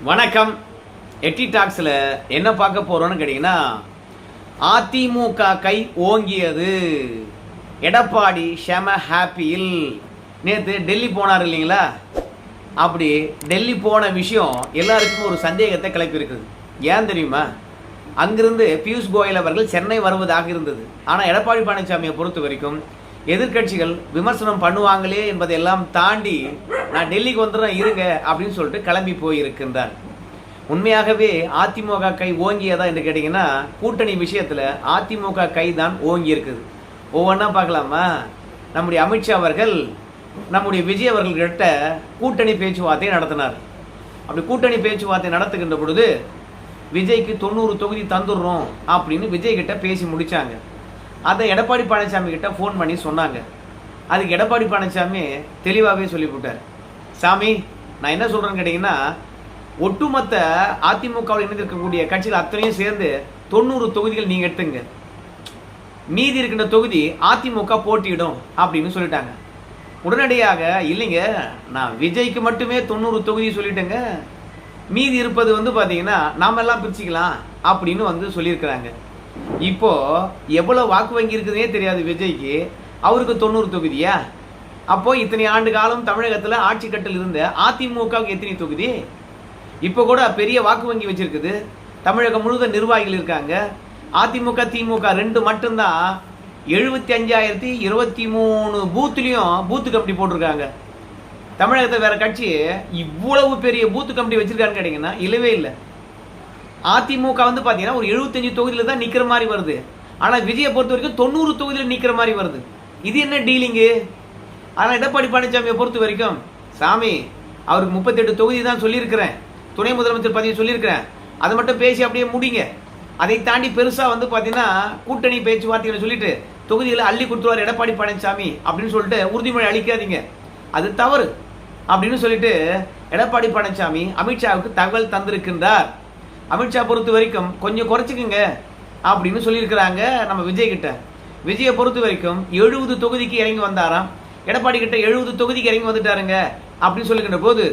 வணக்கம். எட்டி டாக்ஸில் என்ன பார்க்க போகிறோன்னு கேட்டிங்கன்னா, அதிமுக கை ஓங்கியது, எடப்பாடி ஷெம ஹாப்பியில். நேற்று டெல்லி போனார் இல்லைங்களா? அப்படி டெல்லி போன விஷயம் எல்லாருக்கும் ஒரு சந்தேகத்தை கிளப்பியிருக்குது. ஏன் தெரியுமா? அங்கிருந்து பியூஷ் கோயல் அவர்கள் சென்னை வருவதாக இருந்தது. ஆனால் எடப்பாடி பழனிசாமியை பொறுத்த வரைக்கும் எதிர்கட்சிகள் விமர்சனம் பண்ணுவாங்களே என்பதையெல்லாம் தாண்டி நான் டெல்லிக்கு வந்துடுறேன் இருங்க அப்படின்னு சொல்லிட்டு கிளம்பி போயிருக்கின்றார். உண்மையாகவே அதிமுக கை ஓங்கியதா என்று கேட்டிங்கன்னா, கூட்டணி விஷயத்தில் அதிமுக கை தான் ஓங்கி இருக்குது. ஒவ்வொன்றா பார்க்கலாமா? நம்முடைய அமித்ஷா அவர்கள் நம்முடைய விஜய் அவர்கள்கிட்ட கூட்டணி பேச்சுவார்த்தை நடத்தினார். அப்படி கூட்டணி பேச்சுவார்த்தை நடத்துகின்ற பொழுது விஜய்க்கு 90 தொகுதி தந்துடுறோம் அப்படின்னு விஜய் கிட்ட பேசி முடிச்சாங்க. அதை எடப்பாடி பழனிசாமி கிட்ட ஃபோன் பண்ணி சொன்னாங்க. அதுக்கு எடப்பாடி பழனிசாமி தெளிவாகவே சொல்லிவிட்டார். சாமி, நான் என்ன சொல்கிறேன்னு கேட்டிங்கன்னா, ஒட்டுமொத்த அதிமுகவில் இணைந்திருக்கக்கூடிய கட்சிகள் அத்தனையும் சேர்ந்து 90 தொகுதிகள் நீங்கள் எடுத்துங்க, மீதி இருக்கின்ற தொகுதி அதிமுக போட்டியிடும் அப்படின்னு சொல்லிட்டாங்க. உடனடியாக இல்லைங்க, நான் விஜய்க்கு மட்டுமே 90 தொகுதி சொல்லிட்டேங்க, மீதி இருப்பது பார்த்தீங்கன்னா நாம எல்லாம் பிரிச்சுக்கலாம் அப்படின்னு சொல்லியிருக்கிறாங்க. இப்போ எவ்வளவு வாக்கு வங்கி இருக்குதுன்னே தெரியாது விஜய்க்கு, அவருக்கு 90 தொகுதியா? அப்போ இத்தனை ஆண்டு காலம் தமிழகத்தில் ஆட்சி கட்டில் இருந்த அதிமுகவுக்கு எத்தனை தொகுதி? இப்போ கூட பெரிய வாக்கு வங்கி வச்சிருக்குது. தமிழகம் முழுவதும் நிர்வாகிகள் இருக்காங்க. அதிமுக திமுக ரெண்டு மட்டும்தான் 75,023 பூத்துலையும் பூத்து கமிட்டி போட்டிருக்காங்க. தமிழகத்தை வேற கட்சி இவ்வளவு பெரிய பூத்து கமிட்டி வச்சிருக்கான்னு கேட்டீங்கன்னா இல்லவே இல்லை. அதிமுக பார்த்தீங்கன்னா ஒரு 75 தொகுதியில தான் நிக்கிற மாதிரி வருது. ஆனால் விஜயை பொறுத்த வரைக்கும் 90 தொகுதியில் நிக்கிற மாதிரி வருது. இது என்ன டீலிங்கு? ஆனால் எடப்பாடி பழனிசாமியை பொறுத்த வரைக்கும், சாமி அவருக்கு 38 தொகுதி தான் சொல்லியிருக்கிறேன், துணை முதலமைச்சர் பதவி சொல்லியிருக்கிறேன், அதை மட்டும் பேசி அப்படியே முடிங்க. அதை தாண்டி பெருசாக பார்த்தீங்கன்னா கூட்டணி பேச்சுவார்த்தைகளை சொல்லிட்டு தொகுதிகளை அள்ளி கொடுத்துருவார் எடப்பாடி பழனிசாமி அப்படின்னு சொல்லிட்டு உறுதிமொழி அளிக்காதீங்க, அது தவறு அப்படின்னு சொல்லிட்டு எடப்பாடி பழனிசாமி அமித்ஷாவுக்கு தகவல் தந்திருக்கின்றார். அமித்ஷா பொறுத்த வரைக்கும் கொஞ்சம் குறைச்சிக்குங்க அப்படின்னு சொல்லியிருக்கிறாங்க நம்ம விஜய் கிட்ட. விஜயை பொறுத்த வரைக்கும் 70 தொகுதிக்கு இறங்கி வந்தாராம். எடப்பாடி கிட்ட 70 தொகுதிக்கு இறங்கி வந்துட்டாருங்க அப்படின்னு சொல்லுகின்ற போது,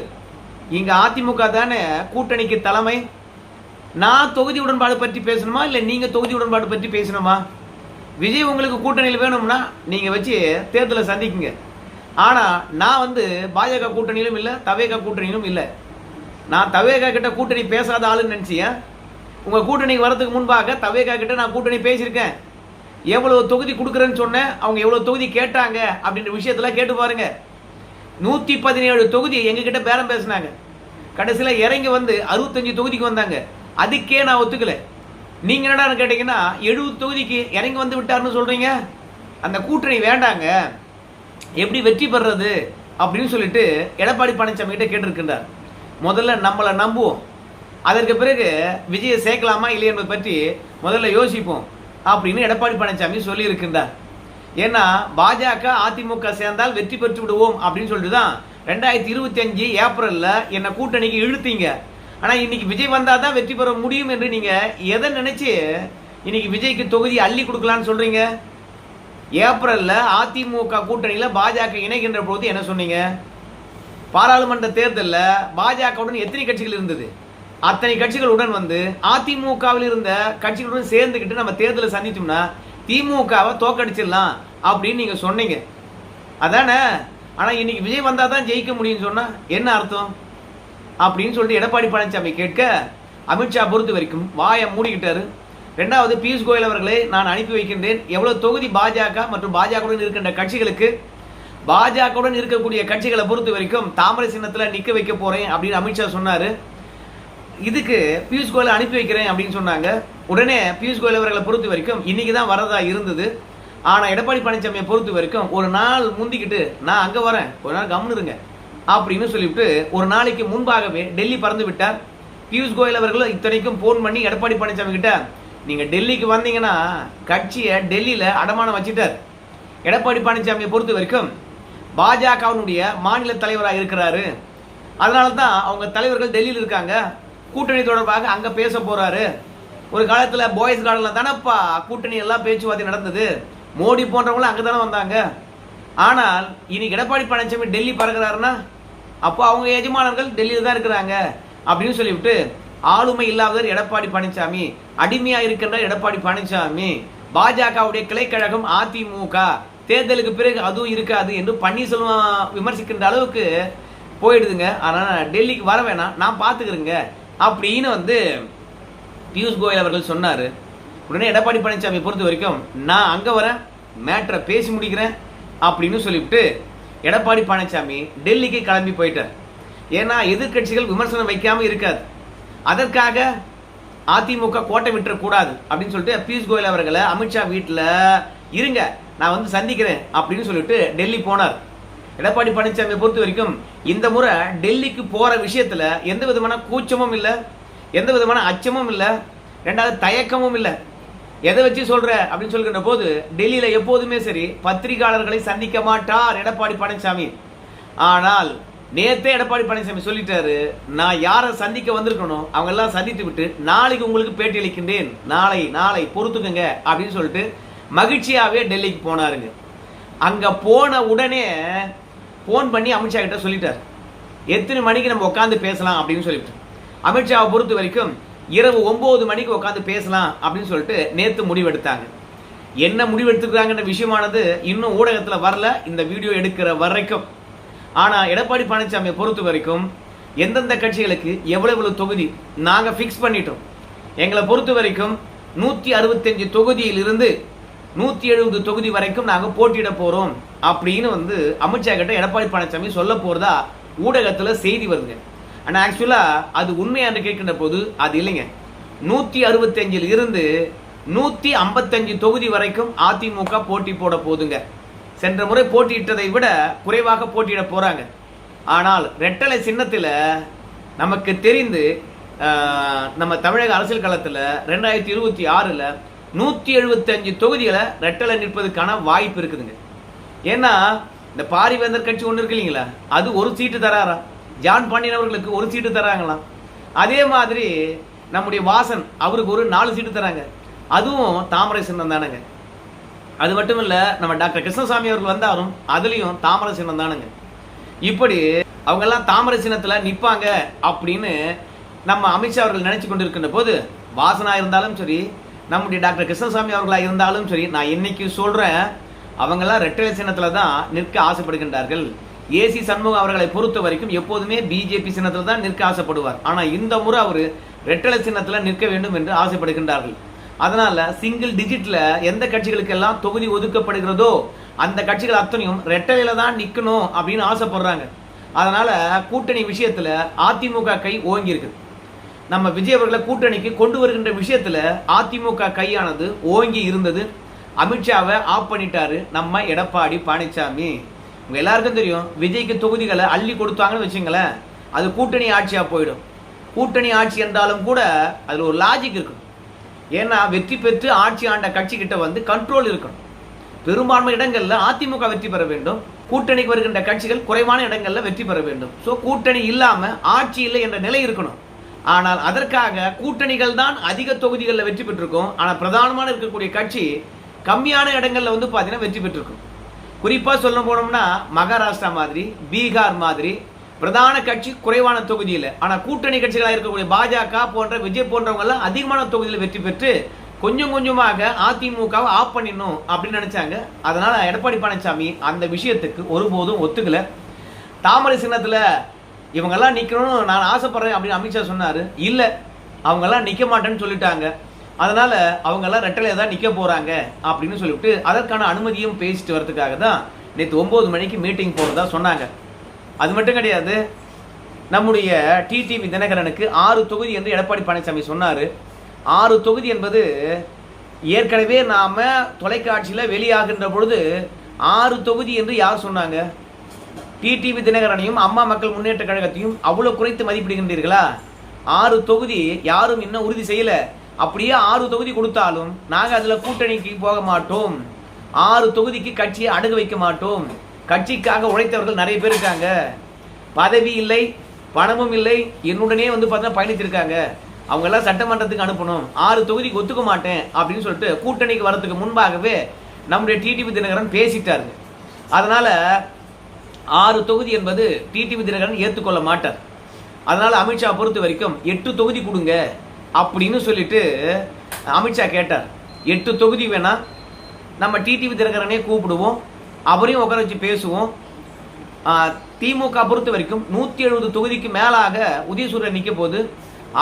இங்க அதிமுக தானே கூட்டணிக்கு தலைமை. நான் தொகுதி உடன்பாடு பற்றி பேசணுமா இல்லை நீங்க தொகுதி உடன்பாடு பற்றி பேசணுமா? விஜய் உங்களுக்கு கூட்டணியில் வேணும்னா நீங்க வச்சு தேர்தலை சந்திக்குங்க. ஆனா நான் பாஜக கூட்டணியிலும் இல்லை, தவேக கூட்டணியிலும் இல்லை. நான் தவேகா கிட்ட கூட்டணி பேசாத ஆளுன்னு நினைச்சியா? உங்க கூட்டணிக்கு வரதுக்கு முன்பாக தவேகா கிட்ட நான் கூட்டணி பேசியிருக்கேன். எவ்வளவு தொகுதி கொடுக்குறேன்னு சொன்னேன், அவங்க எவ்வளவு தொகுதி கேட்டாங்க அப்படின்ற விஷயத்துல கேட்டு பாருங்க. 117 தொகுதி எங்க கிட்ட பேரம் பேசினாங்க. கடைசியில இறங்கி 65 தொகுதிக்கு வந்தாங்க. அதுக்கே நான் ஒத்துக்கல. நீங்க என்னடான்னு கேட்டீங்கன்னா 70 தொகுதிக்கு இறங்கி விட்டாருன்னு சொல்றீங்க. அந்த கூட்டணி வேண்டாங்க, எப்படி வெற்றி பெறது அப்படின்னு சொல்லிட்டு எடப்பாடி பழனிசாமி கிட்ட கேட்டிருக்கின்றார். முதல்ல நம்மளை நம்புவோம், அதற்கு பிறகு விஜயை சேர்க்கலாமா இல்லை என்பதை பற்றி முதல்ல யோசிப்போம் அப்படின்னு எடப்பாடி பழனிசாமி சொல்லி இருக்கின்றார். ஏன்னா பாஜக அதிமுக சேர்ந்தால் வெற்றி பெற்று விடுவோம் அப்படின்னு சொல்லிட்டு தான் 2025 ஏப்ரல்ல என்ன கூட்டணிக்கு இழுத்தீங்க. ஆனா இன்னைக்கு விஜய் வந்தால் தான் வெற்றி பெற முடியும் என்று நீங்க எதை நினைச்சு இன்னைக்கு விஜய்க்கு தொகுதி அள்ளி கொடுக்கலான்னு சொல்றீங்க? ஏப்ரல்ல அதிமுக கூட்டணியில பாஜக இணைகின்ற போது என்ன சொன்னீங்க? பாராளுமன்ற தேர்தலில் பாஜகவுடன் எத்தனை கட்சிகள் இருந்தது? அத்தனை கட்சிகளுடன் அதிமுகவில் இருந்த கட்சிகளுடன் சேர்ந்துக்கிட்டு நம்ம தேர்தலை சந்திச்சோம்னா திமுகவை தோக்கடிச்சிடலாம் அப்படின்னு நீங்க சொன்னீங்க, அதானே? ஆனா இன்னைக்கு விஜய் வந்தா தான் ஜெயிக்க முடியும்னு சொன்னா என்ன அர்த்தம் அப்படின்னு சொல்லிட்டு எடப்பாடி பழனிசாமி கேட்க, அமித்ஷா பொறுத்த வரைக்கும் வாயை மூடிக்கிட்டாரு. ரெண்டாவது, பியூஷ் கோயல் அவர்களை நான் அனுப்பி வைக்கின்றேன், எவ்வளவு தொகுதி பாஜக மற்றும் பாஜகவுடன் இருக்கின்ற கட்சிகளுக்கு, பாஜகவுடன் இருக்கக்கூடிய கட்சிகளை பொறுத்த வரைக்கும் தாமரை சின்னத்தில் நிக்க வைக்க போறேன் அப்படின்னு அமித்ஷா சொன்னாரு. இதுக்கு பியூஷ் கோயல் அனுப்பி வைக்கிறேன் அப்படின்னு சொன்னாங்க. உடனே பியூஷ் கோயல் அவர்களை பொறுத்த வரைக்கும் இன்னைக்கு தான் வரதா இருந்தது. ஆனா எடப்பாடி பழனிசாமியை பொறுத்த வரைக்கும் ஒரு நாள் முந்திக்கிட்டு நான் அங்க வரேன், ஒரு நாள் கம்முனுருங்க அப்படின்னு சொல்லிவிட்டு ஒரு நாளைக்கு முன்பாகவே டெல்லி பறந்து விட்டார். பியூஷ் கோயல் அவர்கள் இத்தனைக்கும் போன் பண்ணி எடப்பாடி பழனிசாமி கிட்ட, நீங்க டெல்லிக்கு வந்தீங்கன்னா கட்சியை டெல்லியில அடமானம் வச்சுட்டார். எடப்பாடி பழனிசாமியை பொறுத்த வரைக்கும் பாஜகவினுடைய மாநில தலைவராக இருக்கிறாரு, அதனால தான் அவங்க தலைவர்கள் டெல்லியில் இருக்காங்க, கூட்டணி தொடர்பாக அங்க பேச போறாரு. ஒரு காலத்துல பாய்ஸ் கார்டன்ல தானப்பா கூட்டணி எல்லாம் பேச்சுவார்த்தை நடந்தது, மோடி போன்றவங்களும் அங்கதானே வந்தாங்க. ஆனால் இன்னைக்கு எடப்பாடி பழனிசாமி டெல்லி பறக்கிறாருன்னா அப்போ அவங்க எஜமானர்கள் டெல்லியில் தான் இருக்கிறாங்க. அப்படின்னு சொல்லிவிட்டு ஆளுமை இல்லாதவர் எடப்பாடி பழனிசாமி, அடிமையா இருக்கின்ற எடப்பாடி பழனிசாமி, பாஜகவுடைய கிளைக்கழகம் அதிமுக, தேர்தலுக்கு பிறகு அதுவும் இருக்காது என்று பன்னீர்செல்வம் விமர்சிக்கின்ற அளவுக்கு போயிடுதுங்க. அதனால டெல்லிக்கு வர வேணாம், நான் பார்த்துக்கிறேங்க அப்படின்னு வந்து பியூஷ் கோயல் அவர்கள் சொன்னார். உடனே எடப்பாடி பழனிசாமி பொறுத்த வரைக்கும் நான் அங்கே வரேன், மேட்ரை பேசி முடிக்கிறேன் அப்படின்னு சொல்லிவிட்டு எடப்பாடி பழனிசாமி டெல்லிக்கு கிளம்பி போயிட்டார். ஏன்னா எதிர்கட்சிகள் விமர்சனம் வைக்காம இருக்காது, அதற்காக அதிமுக கோட்டை விட்டுறக்கூடாது அப்படின்னு சொல்லிட்டு பியூஷ் கோயல் அவர்களை அமித்ஷா வீட்டில் இருங்க நான் வந்து சந்திக்கிறேன் அப்படின்னு சொல்லிட்டு டெல்லி போனார். எடப்பாடி பழனிசாமியை பொறுத்த வரைக்கும் இந்த முறை டெல்லிக்கு போற விஷயத்துல எந்த விதமான கூச்சமும் இல்லை, எந்த விதமான அச்சமும் இல்லை, ரெண்டாவது தயக்கமும் இல்லை. எதை வச்சு சொல்ற அப்படின்னு சொல்கின்ற போது டெல்லியில எப்போதுமே சரி பத்திரிகையாளர்களை சந்திக்க மாட்டார் எடப்பாடி பழனிசாமி. ஆனால் நேத்தே எடப்பாடி பழனிசாமி சொல்லிட்டாரு, நான் யாரை சந்திக்க வந்திருக்கணும் அவங்க எல்லாம் சந்தித்து விட்டு நாளைக்கு உங்களுக்கு பேட்டி அளிக்கின்றேன், நாளை பொறுத்துக்குங்க அப்படின்னு சொல்லிட்டு மகிழ்ச்சியாவே டெல்லிக்கு போனாருங்க. அங்க போன உடனே போன் பண்ணி அமித்ஷா கிட்ட சொல்லிட்டார், எத்தனை மணிக்கு நம்ம உட்காந்து பேசலாம் அப்படின்னு சொல்லிட்டு. அமித்ஷாவை பொறுத்த வரைக்கும் இரவு 9 மணிக்கு உட்காந்து பேசலாம் அப்படின்னு சொல்லிட்டு நேத்து முடிவெடுத்தாங்க. என்ன முடிவெடுத்துக்கிறாங்கன்ற விஷயமானது இன்னும் ஊடகத்தில் வரல, இந்த வீடியோ எடுக்கிற வரைக்கும். ஆனா எடப்பாடி பழனிசாமியை பொறுத்த வரைக்கும் எந்தெந்த கட்சிகளுக்கு எவ்வளவு தொகுதி நாங்க பிக்ஸ் பண்ணிட்டோம். எங்களை பொறுத்த வரைக்கும் 165 தொகுதியிலிருந்து 170 தொகுதி வரைக்கும் நாங்க போட்டியிட போறோம் அப்படின்னு வந்து அமித்ஷா கிட்ட எடப்பாடி பழனிசாமி சொல்ல போறதா ஊடகத்துல செய்தி வருதுங்க. ஆனா ஆக்சுவலா அது உண்மையா என்று கேட்கின்ற போது அது இல்லைங்க. 165 இருந்து 155 தொகுதி வரைக்கும் அதிமுக போட்டி போட போதுங்க. சென்ற முறை போட்டியிட்டதை விட குறைவாக போட்டியிட போறாங்க. ஆனால் ரெட்டலை சின்னத்தில் நமக்கு தெரிந்து நம்ம தமிழக அரசியல் களத்தில் 2026ல் 175 தொகுதிகளை ரெட்டலை நிற்பதுக்கான வாய்ப்பு இருக்குதுங்க. ஏன்னா இந்த பாரிவேந்தர் கட்சி ஒன்று இருக்கு இல்லைங்களா, அது ஒரு சீட்டு தராரா, ஜான் பாண்டியன் அவர்களுக்கு ஒரு சீட்டு தராங்களாம். அதே மாதிரி நம்முடைய வாசன் அவருக்கு ஒரு 4 சீட்டு தராங்க, அதுவும் தாமரை சின்னம் தானுங்க. அது மட்டும் இல்ல நம்ம டாக்டர் கிருஷ்ணசாமி அவர்கள் வந்தாலும் அதுலயும் தாமரை சின்னம் தானுங்க. இப்படி அவங்க எல்லாம் தாமரை சின்னத்துல நிப்பாங்க அப்படின்னு நம்ம அமித்ஷா அவர்கள் நினைச்சு கொண்டிருக்கின்ற போது வாசனா இருந்தாலும் சரி, நம்முடைய டாக்டர் கிருஷ்ணசாமி அவர்களா இருந்தாலும் சரி, நான் இன்னைக்கு சொல்றேன், அவங்க எல்லாம் ரெட்டலை சின்னத்துல தான் நிற்க ஆசைப்படுகின்றார்கள். ஏசி சண்முகம் அவர்களை பொறுத்த வரைக்கும் எப்போதுமே பிஜேபி சின்னத்தில் தான் நிற்க ஆசைப்படுவார். ஆனா இந்த முறை அவர் ரெட்டலை சின்னத்துல நிற்க வேண்டும் என்று ஆசைப்படுகின்றார்கள். அதனால சிங்கிள் டிஜிட்ல எந்த கட்சிகளுக்கு எல்லாம் தொகுதி ஒதுக்கப்படுகிறதோ அந்த கட்சிகள் அத்தனையும் ரெட்டலையில தான் நிக்கணும் அப்படின்னு ஆசைப்படுறாங்க. அதனால கூட்டணி விஷயத்துல அதிமுக கை ஓங்கி இருக்கு. நம்ம விஜய் அவர்களை கூட்டணிக்கு கொண்டு வருகின்ற விஷயத்துல அதிமுக கையானது ஓங்கி இருந்தது. அமித்ஷாவை ஆஃப் பண்ணிட்டாரு நம்ம எடப்பாடி பழனிசாமி. உங்க எல்லாருக்கும் தெரியும், விஜய்க்கு தொகுதிகளை அள்ளி கொடுத்தாங்கன்னு வச்சுங்களேன், அது கூட்டணி ஆட்சியா போயிடும். கூட்டணி ஆட்சி என்றாலும் கூட அதுல ஒரு லாஜிக் இருக்கும். ஏன்னா வெற்றி பெற்று ஆட்சி ஆண்ட கட்சி கிட்ட வந்து கண்ட்ரோல் இருக்கணும். பெரும்பான்மை இடங்கள்ல அதிமுக வெற்றி பெற வேண்டும், கூட்டணிக்கு வருகின்ற கட்சிகள் குறைவான இடங்கள்ல வெற்றி பெற வேண்டும். சோ கூட்டணி இல்லாம ஆட்சி இல்லை என்ற நிலை இருக்கணும். ஆனால் அதற்காக கூட்டணிகள் தான் அதிக தொகுதிகளில் வெற்றி பெற்றிருக்கும். ஆனா பிரதானமான இருக்கக்கூடிய கட்சி கம்மியான இடங்கள்ல வந்து பாத்தீங்கன்னா வெற்றி பெற்றிருக்கும். குறிப்பா சொல்ல போனோம்னா மகாராஷ்டிரா மாதிரி, பீகார் மாதிரி பிரதான கட்சி குறைவான தொகுதியில், ஆனா கூட்டணி கட்சிகளாக இருக்கக்கூடிய பாஜக போன்ற விஜய் போன்றவங்க எல்லாம் அதிகமான தொகுதியில் வெற்றி பெற்று கொஞ்சம் கொஞ்சமாக அதிமுகவை ஆஃப் பண்ணிடணும் அப்படின்னு நினைச்சாங்க. அதனால எடப்பாடி பழனிசாமி அந்த விஷயத்துக்கு ஒருபோதும் ஒத்துக்கல. தாமரை சின்னத்துல இவங்கெல்லாம் நிக்கணும்னு நான் ஆசைப்படுறேன் அப்படின்னு அமித்ஷா சொன்னாரு. இல்ல, அவங்கெல்லாம் நிக்க மாட்டேன்னு சொல்லிட்டாங்க. அதனால அவங்க எல்லாம் ரெட்டலையை தான் நிக்க போறாங்க அப்படின்னு சொல்லிவிட்டு அதற்கான அனுமதியும் பேசிட்டு வரதுக்காக தான் நேற்று 9 மணிக்கு மீட்டிங் போறதா சொன்னாங்க. அது மட்டும் கிடையாது, நம்முடைய டிடிவி தினகரனுக்கு 6 தொகுதி என்று எடப்பாடி பழனிசாமி சொன்னாரு. 6 தொகுதி என்பது ஏற்கனவே நாம தொலைக்காட்சியில வெளியாகின்ற பொழுது 6 தொகுதி என்று யார் சொன்னாங்க? டிடிவி தினகரனையும் அம்மா மக்கள் முன்னேற்ற கழகத்தையும் அவ்வளவு குறைத்து மதிப்பிடுகின்றீர்களா? 6 தொகுதி யாரும் இன்னும் உறுதி செய்யல. அப்படியே 6 தொகுதி கொடுத்தாலும் நாங்க அதுல கூட்டணிக்கு போக மாட்டோம், 6 தொகுதிக்கு கட்சியை அடகு வைக்க மாட்டோம். கட்சிக்காக உழைத்தவர்கள் நிறைய பேர் இருக்காங்க, பதவி இல்லை, பணமும் இல்லை, என்னுடனே வந்து பார்த்தீங்கன்னா பயணித்திருக்காங்க, அவங்க எல்லாம் சட்டமன்றத்துக்கு அனுப்பணும், 6 தொகுதிக்கு ஒத்துக்க மாட்டேன் அப்படின்னு சொல்லிட்டு கூட்டணிக்கு வரதுக்கு முன்பாகவே நம்முடைய டிடிவி தினகரன் பேசிட்டாரு. அதனால 6 தொகுதி என்பது டிடிவி தினகரன் ஏற்றுக்கொள்ள மாட்டார். அதனால அமித்ஷா பொறுத்த வரைக்கும் 8 தொகுதி கொடுங்க அப்படின்னு சொல்லிட்டு அமித்ஷா கேட்டார். 8 தொகுதி வேணா நம்ம டிடிவி தினகரனே கூப்பிடுவோம், அவரையும் உட்கார வச்சு பேசுவோம். திமுக பொறுத்த வரைக்கும் 170 தொகுதிக்கு மேலாக உதயசூரியன் நிற்க போது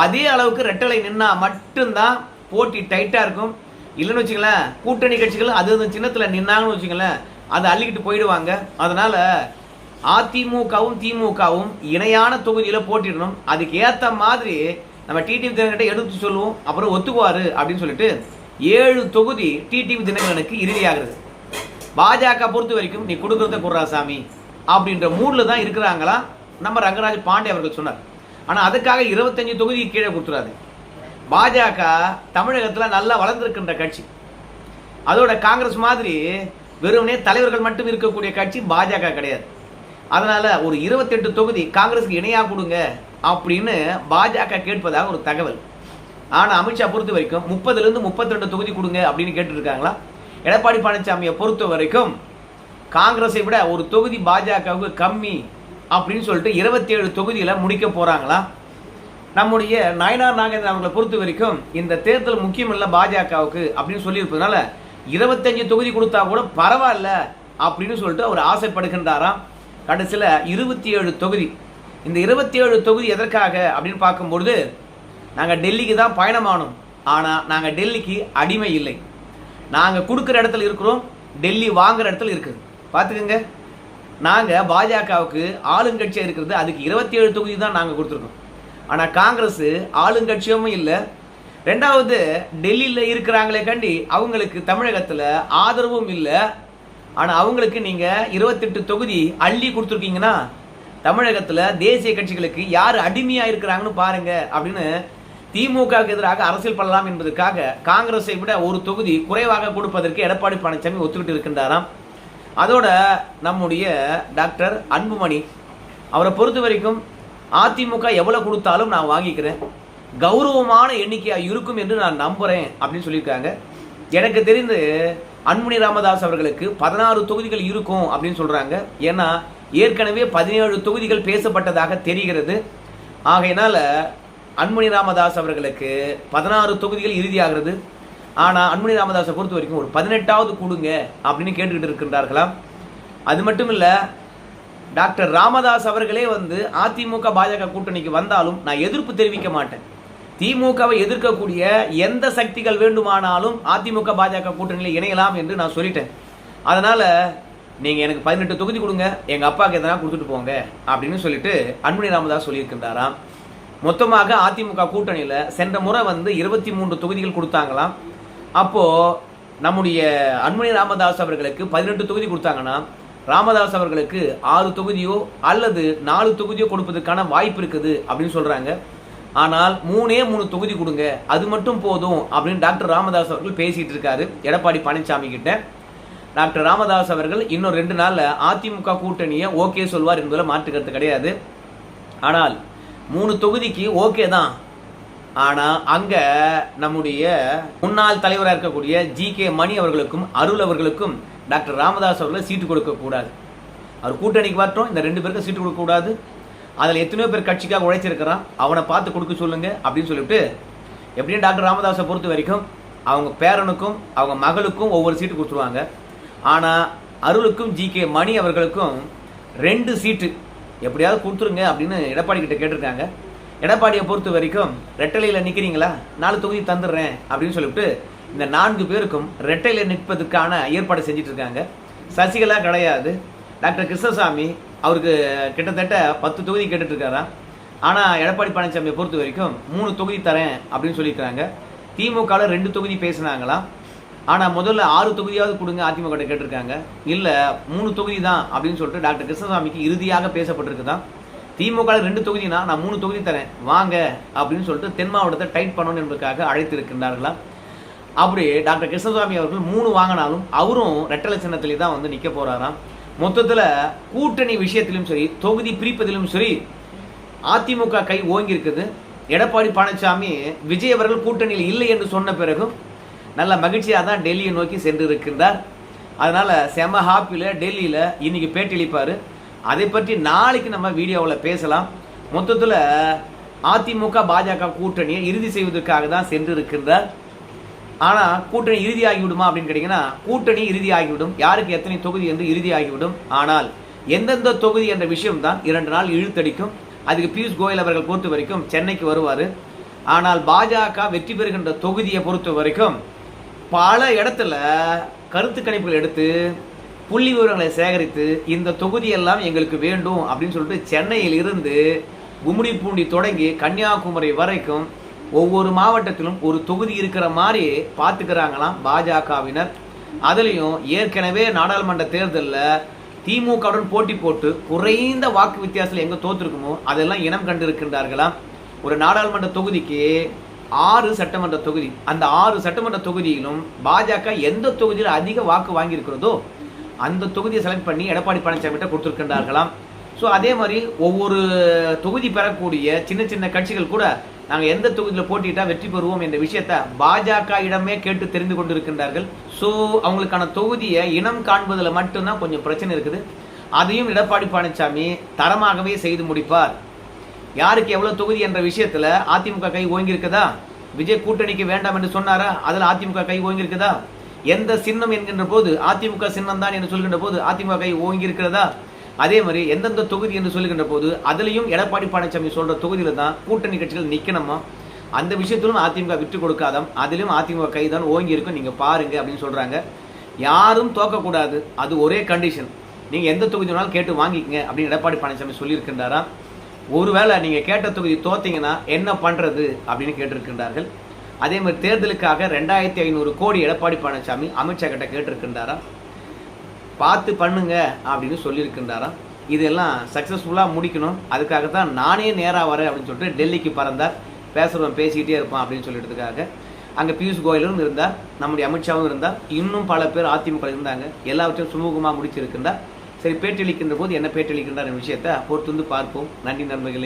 அதே அளவுக்கு ரெட்டலை நின்னா மட்டும்தான் போட்டி டைட்டா இருக்கும். இல்லைன்னு வச்சுங்களேன், கூட்டணி கட்சிகள் அது சின்னத்தில் நின்னாங்கன்னு வச்சுங்களேன், அதை அள்ளிக்கிட்டு போயிடுவாங்க. அதனால அதிமுகவும் திமுகவும் இணையான தொகுதியில போட்டிடணும். அதுக்கு ஏத்த மாதிரி நம்ம டிடிவி தினகரன் எடுத்து சொல்லுவோம், அப்புறம் ஒத்துக்குவாரு அப்படின்னு சொல்லிட்டு 7 தொகுதி டிடிவி தினகரனுக்கு இறுதியாகிறது. பாஜக பொறுத்த வரைக்கும் நீ கொடுக்கறத குர்ராசாமி அப்படின்ற மூட்ல தான் இருக்கிறாங்களா நம்ம ரங்கராஜ் பாண்டே அவர்கள் சொன்னார். ஆனா அதுக்காக 25 தொகுதி கீழே கொடுத்துறாது. பாஜக தமிழகத்துல நல்லா வளர்ந்திருக்கின்ற கட்சி. அதோட காங்கிரஸ் மாதிரி வெறுமனே தலைவர்கள் மட்டும் இருக்கக்கூடிய கட்சி பாஜக கிடையாது. அதனால ஒரு 28 தொகுதி காங்கிரஸுக்கு இணையா கொடுங்க அப்படின்னு பாஜக கேட்பதாக ஒரு தகவல். ஆனா அமித்ஷா பொறுத்த வரைக்கும் 30 32 தொகுதி கொடுங்க அப்படின்னு கேட்டு இருக்காங்களா. எடப்பாடி பழனிசாமியை பொறுத்த வரைக்கும் காங்கிரஸை விட ஒரு தொகுதி பாஜகவுக்கு கம்மி அப்படின்னு சொல்லிட்டு 27 தொகுதியில முடிக்க போறாங்களா. நம்முடைய நயனார் நாகேந்திரன் அவர்களை பொறுத்த வரைக்கும் இந்த தேர்தல் முக்கியம் இல்ல பாஜகவுக்கு அப்படின்னு சொல்லி இருப்பதனால 25 தொகுதி கொடுத்தா கூட பரவாயில்ல அப்படின்னு சொல்லிட்டு அவர் ஆசைப்படுகின்றாராம். கடைசியில் 27 தொகுதி. இந்த 27 தொகுதி எதற்காக அப்படின்னு பார்க்கும்பொழுது, நாங்கள் டெல்லிக்கு தான் பயணமானோம், ஆனால் நாங்கள் டெல்லிக்கு அடிமை இல்லை. நாங்கள் கொடுக்குற இடத்துல இருக்கிறோம், டெல்லி வாங்குற இடத்துல இருக்குது. பார்த்துக்கோங்க, நாங்கள் பாஜகவுக்கு ஆளுங்கட்சியாக இருக்கிறது, அதுக்கு 27 தொகுதி தான் நாங்கள் கொடுத்துருக்கோம். ஆனால் காங்கிரஸ் ஆளுங்கட்சியும் இல்லை. ரெண்டாவது டெல்லியில் இருக்கிறாங்களே கண்டி அவங்களுக்கு தமிழகத்தில் ஆதரவும் இல்லை. ஆனால் அவங்களுக்கு நீங்கள் 28 தொகுதி அள்ளி கொடுத்துருக்கீங்கன்னா தமிழகத்தில் தேசிய கட்சிகளுக்கு யார் அடிமையாக இருக்கிறாங்கன்னு பாருங்க அப்படின்னு திமுகவுக்கு எதிராக அரசியல் பண்ணலாம் என்பதற்காக காங்கிரஸை விட ஒரு தொகுதி குறைவாக கொடுப்பதற்கு எடப்பாடி பழனிசாமி ஒத்துக்கிட்டு இருக்கின்றாராம். அதோட நம்முடைய டாக்டர் அன்புமணி அவரை பொறுத்த வரைக்கும் அதிமுக எவ்வளவு கொடுத்தாலும் நான் வாங்கிக்கிறேன், கௌரவமான எண்ணிக்கையாக இருக்கும் என்று நான் நம்புறேன் அப்படின்னு சொல்லியிருக்காங்க. எனக்கு தெரிந்து அன்புமணி ராமதாஸ் அவர்களுக்கு 16 தொகுதிகள் இருக்கும் அப்படின்னு சொல்றாங்க. ஏன்னா ஏற்கனவே 17 தொகுதிகள் பேசப்பட்டதாக தெரிகிறது. ஆகையினால அன்புமணி ராமதாஸ் அவர்களுக்கு 16 தொகுதிகள் இறுதியாகிறது. ஆனா அன்புமணி ராமதாஸை பொறுத்த வரைக்கும் ஒரு 18வது கொடுங்க அப்படின்னு கேட்டுக்கிட்டு இருக்கின்றார்களாம். அது மட்டும் இல்ல, டாக்டர் ராமதாஸ் அவர்களே அதிமுக பாஜக கூட்டணிக்கு வந்தாலும் நான் எதிர்ப்பு தெரிவிக்க மாட்டேன். திமுகவை எதிர்க்கக்கூடிய எந்த சக்திகள் வேண்டுமானாலும் அதிமுக பாஜக கூட்டணியில் இணையலாம் என்று நான் சொல்லிட்டேன். அதனால நீங்க எனக்கு 18 தொகுதி கொடுங்க, எங்க அப்பாவுக்கு எதனா கொடுத்துட்டு போங்க அப்படின்னு சொல்லிட்டு அன்புமணி ராமதாஸ் சொல்லியிருக்கின்றாராம். மொத்தமாக அதிமுக கூட்டணியில சென்ற முறை 23 தொகுதிகள் கொடுத்தாங்களாம். அப்போ நம்முடைய அன்புமணி ராமதாஸ் அவர்களுக்கு 18 தொகுதி கொடுத்தாங்கன்னா ராமதாஸ் அவர்களுக்கு 6 தொகுதியோ அல்லது 4 தொகுதியோ கொடுப்பதற்கான வாய்ப்பு இருக்குது அப்படின்னு சொல்றாங்க. ஆனால் 3 தொகுதி கொடுங்க, அது மட்டும் போதும் அப்படின்னு டாக்டர் ராமதாஸ் அவர்கள் பேசிட்டு இருக்காரு எடப்பாடி பழனிசாமி கிட்ட. டாக்டர் ராமதாஸ் அவர்கள் இன்னும் 2 நாள்ல அதிமுக கூட்டணியை ஓகே சொல்வார் என்பதில் மாற்றுக்கிறது கிடையாது. ஆனால் 3 தொகுதிக்கு ஓகே தான். ஆனா அங்க நம்முடைய முன்னாள் தலைவராக இருக்கக்கூடிய ஜி.கே. மணி அவர்களுக்கும் அருள் அவர்களுக்கும் டாக்டர் ராமதாஸ் அவர்கள் சீட்டு கொடுக்க கூடாது. அவர் கூட்டணிக்கு வரட்டும், இந்த 2 பேருக்கு சீட்டு கொடுக்க கூடாது. அதில் எத்தனையோ பேர் கட்சிக்காக உழைச்சிருக்கிறான், அவனை பார்த்து கொடுக்க சொல்லுங்க அப்படின்னு சொல்லிட்டு எப்படியும் டாக்டர் ராமதாஸை பொறுத்த வரைக்கும் அவங்க பேரனுக்கும் அவங்க மகளுக்கும் ஒவ்வொரு சீட்டு கொடுத்துருவாங்க. ஆனால் அருளுக்கும் ஜி.கே. மணி அவர்களுக்கும் 2 சீட்டு எப்படியாவது கொடுத்துருங்க அப்படின்னு எடப்பாடி கிட்ட கேட்டிருக்காங்க. எடப்பாடியை பொறுத்த வரைக்கும் ரெட்டலையில் நிற்கிறீங்களா, 4 தொகுதி தந்துடுறேன் அப்படின்னு சொல்லிட்டு இந்த 4 பேருக்கும் ரெட்டையில் நிற்பதற்கான ஏற்பாடு செஞ்சுட்டு இருக்காங்க. சசிகலா கிடையாது. டாக்டர் கிருஷ்ணசாமி அவருக்கு கிட்டத்தட்ட 10 தொகுதி கேட்டுட்டு இருக்காராம். ஆனால் எடப்பாடி பழனிசாமியை பொறுத்த வரைக்கும் 3 தொகுதி தரேன் அப்படின்னு சொல்லியிருக்காங்க. திமுகவில் 2 தொகுதி பேசினாங்களாம். ஆனால் முதல்ல 6 தொகுதியாவது கொடுங்க அதிமுக கேட்டிருக்காங்க. இல்லை 3 தொகுதி தான் அப்படின்னு சொல்லிட்டு டாக்டர் கிருஷ்ணசாமிக்கு இறுதியாக பேசப்பட்டிருக்குதான். திமுகவில் 2 தொகுதினா நான் 3 தொகுதி தரேன் வாங்க அப்படின்னு சொல்லிட்டு தென் மாவட்டத்தை டைட் பண்ணணும் என்பதற்காக அழைத்து இருக்கின்றார்களாம். அப்படி டாக்டர் கிருஷ்ணசாமி அவர்கள் 3 வாங்கினாலும் அவரும் ரெட்டலை சின்னத்திலே தான் நிற்க போறாராம். மொத்தத்தில் கூட்டணி விஷயத்திலும் சரி, தொகுதி பிரிப்பதிலும் சரி அதிமுக கை ஓங்கி இருக்குது. எடப்பாடி பழனிசாமி விஜய் அவர்கள் கூட்டணியில் இல்லை என்று சொன்ன பிறகும் நல்ல மகிழ்ச்சியாக தான் டெல்லியை நோக்கி சென்று இருக்கின்றார். அதனால செம ஹாப்பியில் டெல்லியில் இன்னைக்கு பேட்டியளிப்பார். அதை பற்றி நாளைக்கு நம்ம வீடியோவில் பேசலாம். மொத்தத்துல அதிமுக பாஜக கூட்டணியை இறுதி செய்வதற்காக தான் சென்று இருக்கின்றார். ஆனா கூட்டணி இறுதி ஆகிவிடுமா அப்படின்னு கேட்டீங்கன்னா, கூட்டணி இறுதி ஆகிவிடும். யாருக்கு எத்தனை தொகுதி என்று இறுதி ஆகிவிடும். ஆனால் எந்தெந்த தொகுதி என்ற விஷயம் தான் 2 நாள் இழுத்தடிக்கும். அதுக்கு பியூஷ் கோயல் அவர்கள் பொறுத்த வரைக்கும் சென்னைக்கு வருவார். ஆனால் பாஜக வெற்றி பெறுகின்ற தொகுதியை பொறுத்த வரைக்கும் பல இடத்துல கருத்து கணிப்புகள் எடுத்து புள்ளி விவரங்களை சேகரித்து இந்த தொகுதியெல்லாம் எங்களுக்கு வேண்டும் அப்படின்னு சொல்லிட்டு சென்னையில் இருந்து கும்மிடிப்பூண்டி தொடங்கி கன்னியாகுமரி வரைக்கும் ஒவ்வொரு மாவட்டத்திலும் ஒரு தொகுதி இருக்கிற மாதிரி பார்த்துக்கிறாங்களாம் பாஜகவினர். அதுலேயும் ஏற்கனவே நாடாளுமன்ற தேர்தலில் திமுகவுடன் போட்டி போட்டு குறைந்த வாக்கு வித்தியாசத்தில் எங்கே தோற்றுருக்குமோ அதெல்லாம் இனம் கண்டிருக்கின்றார்களாம். ஒரு நாடாளுமன்ற தொகுதிக்கு 6 சட்டமன்ற தொகுதி. அந்த 6 சட்டமன்ற தொகுதியிலும் பாஜக எந்த தொகுதியில் அதிக வாக்கு வாங்கியிருக்கிறதோ அந்த தொகுதியை செலக்ட் பண்ணி எடப்பாடி பழனிசாமி கிட்ட கொடுத்துருக்கின்றார்களாம். ஸோ அதே மாதிரி ஒவ்வொரு தொகுதி பெறக்கூடிய சின்ன சின்ன கட்சிகள் கூட நாங்கள் எந்த தொகுதியில் போட்டிட்டா வெற்றி பெறுவோம் என்ற விஷயத்தை பாஜக இடமே கேட்டு தெரிந்து கொண்டிருக்கின்றார்கள். ஸோ அவங்களுக்கான தொகுதியை இனம் காண்பதில் மட்டும்தான் கொஞ்சம் பிரச்சனை இருக்குது. அதையும் எடப்பாடி பழனிசாமி தரமாகவே செய்து முடிப்பார். யாருக்கு எவ்வளவு தொகுதி என்ற விஷயத்துல அதிமுக கை ஓங்கியிருக்குதா? விஜய் கூட்டணிக்கு வேண்டாம் என்று சொன்னாரா? அதுல அதிமுக கை ஓங்கியிருக்குதா? எந்த சின்னம் என்கின்ற போது அதிமுக சின்னம் தான் என்று சொல்கின்ற போது அதிமுக கை ஓங்கி இருக்கிறதா? அதே மாதிரி எந்தெந்த தொகுதி என்று சொல்லுகின்ற போது அதுலயும் எடப்பாடி பழனிசாமி சொல்ற தொகுதியில தான் கூட்டணி கட்சிகள் நிக்கணுமா? அந்த விஷயத்திலும் அதிமுக விட்டு கொடுக்காதாம். அதிலும் அதிமுக கை தான் ஓங்கி இருக்கும், நீங்க பாருங்க அப்படின்னு சொல்றாங்க. யாரும் தோக்கக்கூடாது, அது ஒரே கண்டிஷன். நீங்க எந்த தொகுதி வேணாலும் கேட்டு வாங்கிக்கங்க அப்படின்னு எடப்பாடி பழனிசாமி சொல்லியிருக்கின்றாரா? ஒருவேளை நீங்க கேட்ட தொகுதி தோத்தீங்கன்னா என்ன பண்றது அப்படின்னு கேட்டிருக்கின்றார்கள். அதே மாதிரி தேர்தலுக்காக 2500 கோடி எடப்பாடி பழனிசாமி அமித்ஷா கிட்ட கேட்டிருக்கின்றாரா? பார்த்து பண்ணுங்க அப்படின்னு சொல்லியிருக்கின்றாராம். இதெல்லாம் சக்சஸ்ஃபுல்லாக முடிக்கணும். அதுக்காகத்தான் நானே நேராக வரேன் அப்படின்னு சொல்லிட்டு டெல்லிக்கு பறந்தார். பேசுகிறவன் பேசிக்கிட்டே இருப்பான் அப்படின்னு சொல்லிட்டுக்காக அங்கே பியூஷ் கோயலும் இருந்தார், நம்முடைய அமித்ஷாவும் இருந்தார், இன்னும் பல பேர் அதிமுக இருந்தாங்க. எல்லாவற்றையும் சுமூகமாக முடிச்சிருக்கின்றார். சரி, பேட்டியளிக்கின்ற போது என்ன பேட்டியளிக்கின்றார் என்ற விஷயத்தை பொறுத்து வந்து பார்ப்போம். நன்றி நண்பர்களே.